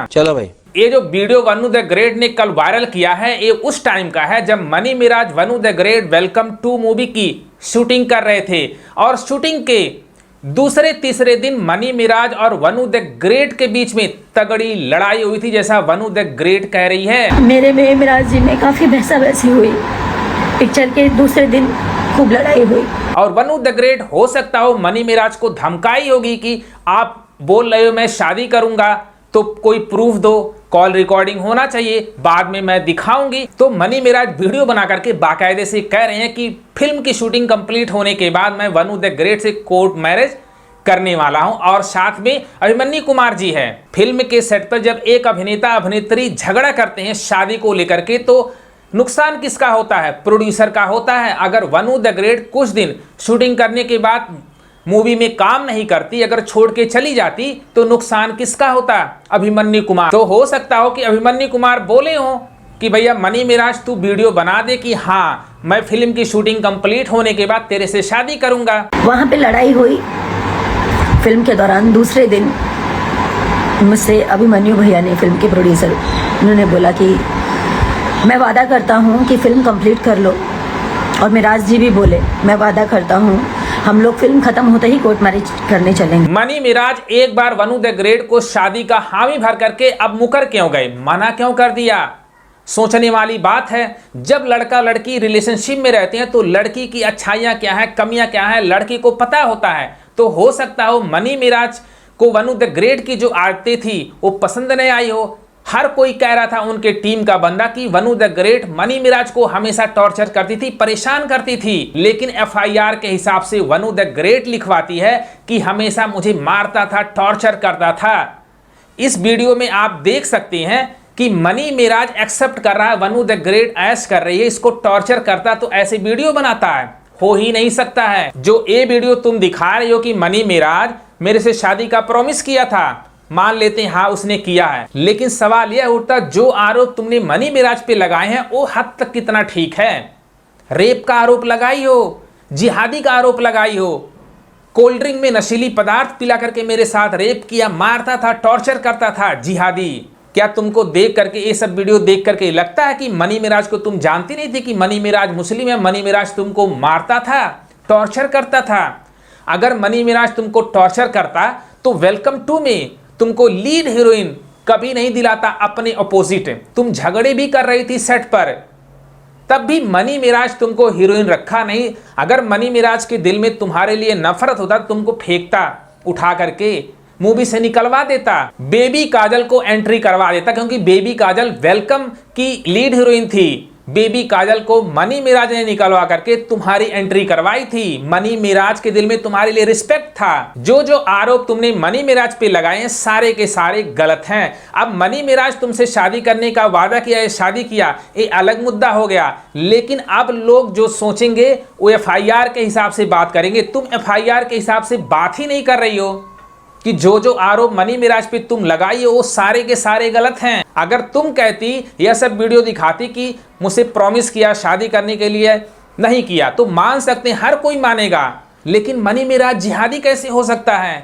चलो भाई, ये जो वीडियो वनु द ग्रेट ने कल वायरल किया है, ये उस टाइम का है जब मनी मिराज वनु the great welcome to movie की शूटिंग कर रहे थे। और शूटिंग के दूसरे तीसरे दिन मनी मिराज और वनु द ग्रेट के बीच में तगड़ी लड़ाई हुई थी, जैसा वनु द ग्रेट कह रही है। मेरे में मिराज जी में काफ़ी बहसा-बहसी हुई। पिक्चर के दूसरे दिन खूब लड़ाई हुई। और वनु द ग्रेट हो सकता हो मनी मिराज को धमकाई होगी कि आप बोल रहे हो मैं शादी करूंगा तो कोई प्रूफ दो, कॉल रिकॉर्डिंग होना चाहिए, बाद में मैं दिखाऊंगी। तो मनी मिराज वीडियो बना करके बाकायदे से कह रहे हैं कि फिल्म की शूटिंग कंप्लीट होने के बाद मैं वनु द ग्रेट से कोर्ट मैरिज करने वाला हूं। और साथ में अभिमन्यु कुमार जी है। फिल्म के सेट पर जब एक अभिनेता अभिनेत्री झगड़ा करते हैं शादी को लेकर के, तो नुकसान किसका होता है? प्रोड्यूसर का होता है। अगर वनु द ग्रेट कुछ दिन शूटिंग करने के बाद मूवी में काम नहीं करती, अगर छोड़ के चली जाती, तो नुकसान किसका होता? अभिमन्यु कुमार। तो हो सकता हो कि अभिमन्यु कुमार बोले हो कि भैया मनी मिराज तू वीडियो बना दे कि हाँ मैं फिल्म की शूटिंग कंप्लीट होने के बाद तेरे से शादी करूंगा। वहाँ पे लड़ाई हुई फिल्म के दौरान। दूसरे दिन मुझसे अभिमन्यु भैया ने, फिल्म के प्रोड्यूसर, उन्होंने बोला कि मैं वादा करता हूँ कि फिल्म कंप्लीट कर लो। और मिराज जी भी बोले मैं वादा करता हूँ हम लोग फिल्म खत्म होते ही कोर्ट मैरिज करने चलेंगे। मनी मिराज एक बार वनु द ग्रेट को शादी का हामी भर करके अब मुकर क्यों गए, मना क्यों कर दिया? सोचने वाली बात है। जब लड़का लड़की रिलेशनशिप में रहते हैं तो लड़की की अच्छाइयाँ क्या है, कमियाँ क्या है, लड़की को पता होता है। तो हो सकता हो मनी मिराज को वनु द ग्रेट की जो आदतें थी वो पसंद नहीं आई हो। हर कोई कह रहा था उनके टीम का बंदा कि वनु द ग्रेट मनी मिराज को हमेशा टॉर्चर करती थी, परेशान करती थी। लेकिन एफआईआर के हिसाब से वनु द ग्रेट लिखवाती है कि हमेशा मुझे मारता था, टॉर्चर करता था। इस वीडियो में आप देख सकते हैं कि मनी मिराज एक्सेप्ट कर रहा है वनु द ग्रेट ऐश कर रही है, इसको टॉर्चर करता तो ऐसे वीडियो बनाता है? हो ही नहीं सकता है। जो ये वीडियो तुम दिखा रहे हो कि मनी मिराज मेरे से शादी का प्रॉमिस किया था, मान लेते हैं हाँ उसने किया है, लेकिन सवाल यह उठता जो आरोप तुमने मनी मिराज पे लगाए हैं वो हद तक कितना ठीक है? रेप का आरोप लगाई हो, जिहादी का आरोप लगाई हो, कोल्ड ड्रिंक में नशीली पदार्थ पिला करके मेरे साथ रेप किया, मारता था, टॉर्चर करता था, जिहादी। क्या तुमको देख करके, ये सब वीडियो देख करके लगता है कि मनी मिराज को तुम जानती नहीं थी कि मनी मिराज मुस्लिम है? मनी मिराज तुमको मारता था, टॉर्चर करता था। अगर मनी मिराज तुमको टॉर्चर करता तो वेलकम टू में तुमको लीड हीरोइन कभी नहीं दिलाता अपने अपोजिट। तुम झगड़े भी कर रही थी सेट पर, तब भी मनी मिराज तुमको हीरोइन रखा नहीं। अगर मनी मिराज के दिल में तुम्हारे लिए नफरत होता तुमको फेंकता, उठा करके मूवी से निकलवा देता, बेबी काजल को एंट्री करवा देता, क्योंकि बेबी काजल वेलकम की लीड हीरोइन थी। बेबी काजल को मनी मिराज ने निकलवा करके तुम्हारी एंट्री करवाई थी। मनी मिराज के दिल में तुम्हारे लिए रिस्पेक्ट था। जो जो आरोप तुमने मनी मिराज पे लगाए हैं सारे के सारे गलत हैं। अब मनी मिराज तुमसे शादी करने का वादा किया है, शादी किया, ये अलग मुद्दा हो गया। लेकिन अब लोग जो सोचेंगे वो एफआईआर के हिसाब से बात करेंगे। तुम एफआईआर के हिसाब से बात ही नहीं कर रही हो कि जो जो आरोप मनी मिराज पे तुम लगाई हो वो सारे के सारे गलत हैं। अगर तुम कहती, यह सब वीडियो दिखाती कि मुझसे प्रॉमिस किया शादी करने के लिए, नहीं किया, तो मान सकते हैं, हर कोई मानेगा। लेकिन मनी मिराज जिहादी कैसे हो सकता है?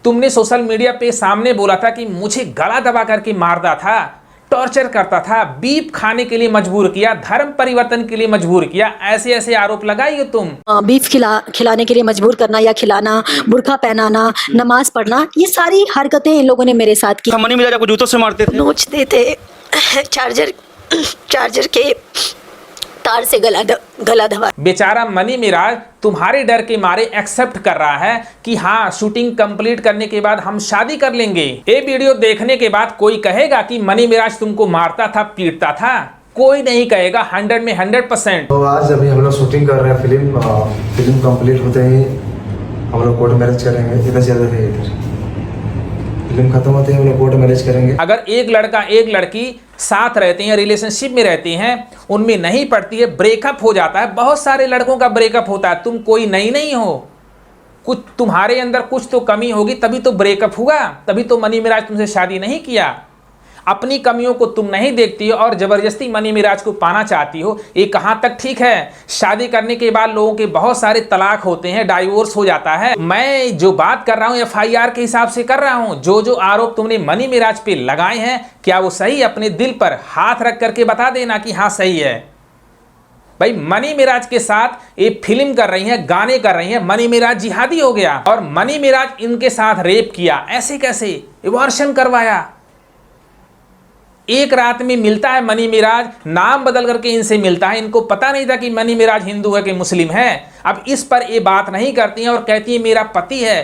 तुमने सोशल मीडिया पे सामने बोला था कि मुझे गला दबा करके मारता था, टॉर्चर करता था, बीफ खाने के लिए मजबूर किया, धर्म परिवर्तन के लिए मजबूर किया, ऐसे ऐसे आरोप लगाई हो तुम। बीफ खिलाने के लिए मजबूर करना या खिलाना, बुर्का पहनाना, नमाज पढ़ना, ये सारी हरकतें इन लोगों ने मेरे साथ की। मनी मिराज आपको जूतों से मारते थे, नोचते थे, चार्जर के तार से गला दबा। बेचारा मनी मिराज तुम्हारे डर के मारे एक्सेप्ट कर रहा है कि हाँ शूटिंग कंप्लीट करने के बाद हम शादी कर लेंगे। ये वीडियो देखने के बाद कोई कहेगा कि मनी मिराज तुमको मारता था, पीटता था? कोई नहीं कहेगा, 100 में 100%। तो आज अभी हम लोग शूटिंग कर रहे हैं फिल्म कंप्लीट होते ही हम लोग कोर्ट मैरिज करेंगे। इधर ज्यादा है, इधर फिल्म खत्म होते ही हम लोग कोर्ट मैरिज करेंगे। अगर एक लड़का एक लड़की साथ रहते हैं, रिलेशनशिप में रहते हैं, उनमें नहीं पड़ती है, ब्रेकअप हो जाता है। बहुत सारे लड़कों का ब्रेकअप होता है। तुम कोई नई नहीं हो, कुछ तुम्हारे अंदर कुछ तो कमी होगी, तभी तो ब्रेकअप हुआ, तभी तो मनी मिराज तुमसे शादी नहीं किया। अपनी कमियों को तुम नहीं देखती हो और जबरदस्ती मनी मिराज को पाना चाहती हो। ये कहाँ तक ठीक है? शादी करने के बाद लोगों के बहुत सारे तलाक होते हैं, डाइवोर्स हो जाता है। मैं जो बात कर रहा हूँ FIR के हिसाब से कर रहा हूँ। जो आरोप तुमने मनी मिराज पे लगाए हैं, क्या वो सही? अपने दिल पर हाथ रख करके बता देना कि हाँ सही है। भाई मनी मिराज के साथ ये फिल्म कर रही हैं, गाने कर रही हैं, मनी मिराज जिहादी हो गया और मनी मिराज इनके साथ रेप किया। ऐसे कैसे? एबॉर्शन करवाया। एक रात में मिलता है मनी मिराज, नाम बदल करके इनसे मिलता है। इनको पता नहीं था कि मनी मिराज हिंदू है कि मुस्लिम है। अब इस पर ये बात नहीं करती हैं और कहती है मेरा पति है।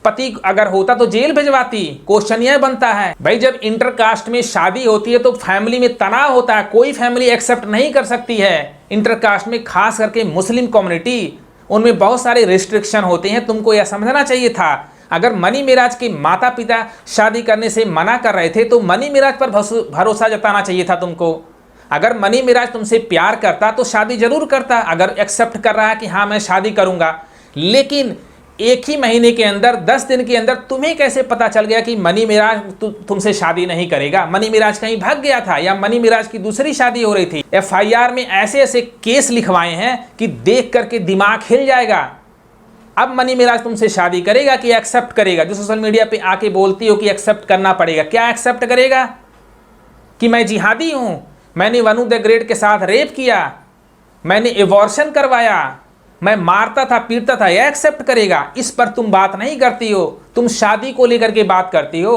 पति अगर होता तो जेल भिजवाती। क्वेश्चन यह बनता है भाई, जब इंटरकास्ट में शादी होती है तो फैमिली में तनाव होता है। कोई फैमिली एक्सेप्ट नहीं कर सकती है। इंटरकास्ट में खास करके मुस्लिम कम्युनिटी, उनमें बहुत सारे रिस्ट्रिक्शन होते हैं। तुमको यह समझना चाहिए था। अगर मनी मिराज के माता पिता शादी करने से मना कर रहे थे तो मनी मिराज पर भरोसा जताना चाहिए था तुमको। अगर मनी मिराज तुमसे प्यार करता तो शादी जरूर करता। अगर एक्सेप्ट कर रहा है कि हाँ मैं शादी करूंगा, लेकिन एक ही महीने के अंदर 10 दिन के अंदर तुम्हें कैसे पता चल गया कि मनी मिराज तुमसे शादी नहीं करेगा? मनी मिराज कहीं भाग गया था या मनी मिराज की दूसरी शादी हो रही थी? FIR में ऐसे ऐसे केस लिखवाए हैं कि देख करके दिमाग हिल जाएगा। अब मनी मिराज तुमसे शादी करेगा कि एक्सेप्ट करेगा? जो सोशल मीडिया पे आके बोलती हो कि एक्सेप्ट करना पड़ेगा, क्या एक्सेप्ट करेगा? कि मैं जिहादी हूं, मैंने वनु द ग्रेट के साथ रेप किया, मैंने एबॉर्शन करवाया, मैं मारता था, पीटता था, यह एक्सेप्ट करेगा? इस पर तुम बात नहीं करती हो। तुम शादी को लेकर के बात करती हो।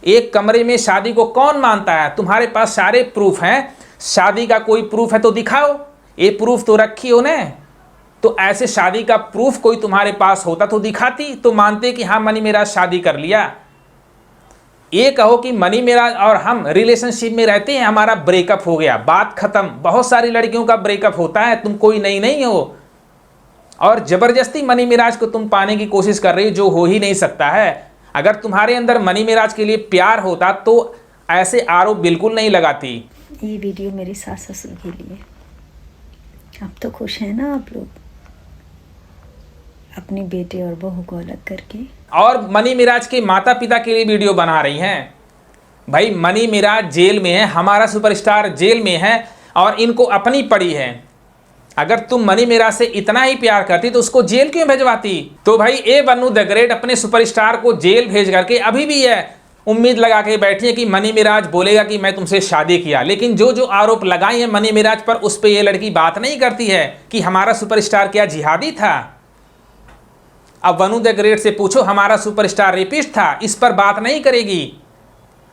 एक कमरे में शादी को कौन मानता है? तुम्हारे पास सारे प्रूफ हैं। शादी का कोई प्रूफ है तो दिखाओ। ये प्रूफ तो रखी हो ना। तो ऐसे शादी का प्रूफ कोई तुम्हारे पास होता तो दिखाती, तो मानते कि हाँ मनी मिराज शादी कर लिया। ये कहो कि मनी मिराज और हम रिलेशनशिप में रहते हैं, हमारा ब्रेकअप हो गया, बात खत्म। बहुत सारी लड़कियों का ब्रेकअप होता है, तुम कोई नई नहीं हो। और जबरदस्ती मनी मिराज को तुम पाने की कोशिश कर रही हो, जो हो ही नहीं सकता है। अगर तुम्हारे अंदर मनी मिराज के लिए प्यार होता तो ऐसे आरोप बिल्कुल नहीं लगाती। ये वीडियो मेरे सास ससुर के लिए। अब तो खुश है ना आप लोग अपने बेटे और बहू को अलग करके? और मनी मिराज के माता पिता के लिए वीडियो बना रही हैं। भाई मनी मिराज जेल में है, हमारा सुपरस्टार जेल में है और इनको अपनी पड़ी है। अगर तुम मनी मिराज से इतना ही प्यार करती तो उसको जेल क्यों भेजवाती? तो भाई ए वनु द ग्रेट अपने सुपरस्टार को जेल भेज करके अभी भी है उम्मीद लगा के बैठी है कि मनी मिराज बोलेगा कि मैं तुमसे शादी किया। लेकिन जो आरोप लगाए हैं मनी मिराज पर, उस पर यह लड़की बात नहीं करती है कि हमारा सुपरस्टार क्या जिहादी था। अब वनु द ग्रेट से पूछो हमारा सुपरस्टार रेपिस्ट था, इस पर बात नहीं करेगी,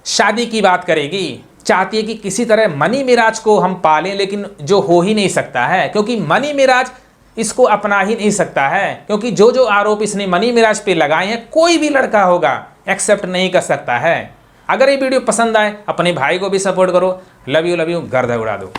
शादी की बात करेगी। चाहती है कि किसी तरह मनी मिराज को हम पालें, लेकिन जो हो ही नहीं सकता है, क्योंकि मनी मिराज इसको अपना ही नहीं सकता है। क्योंकि जो आरोप इसने मनी मिराज पे लगाए हैं, कोई भी लड़का होगा एक्सेप्ट नहीं कर सकता है। अगर ये वीडियो पसंद आए अपने भाई को भी सपोर्ट करो। लव यू गर्दा उड़ा दो।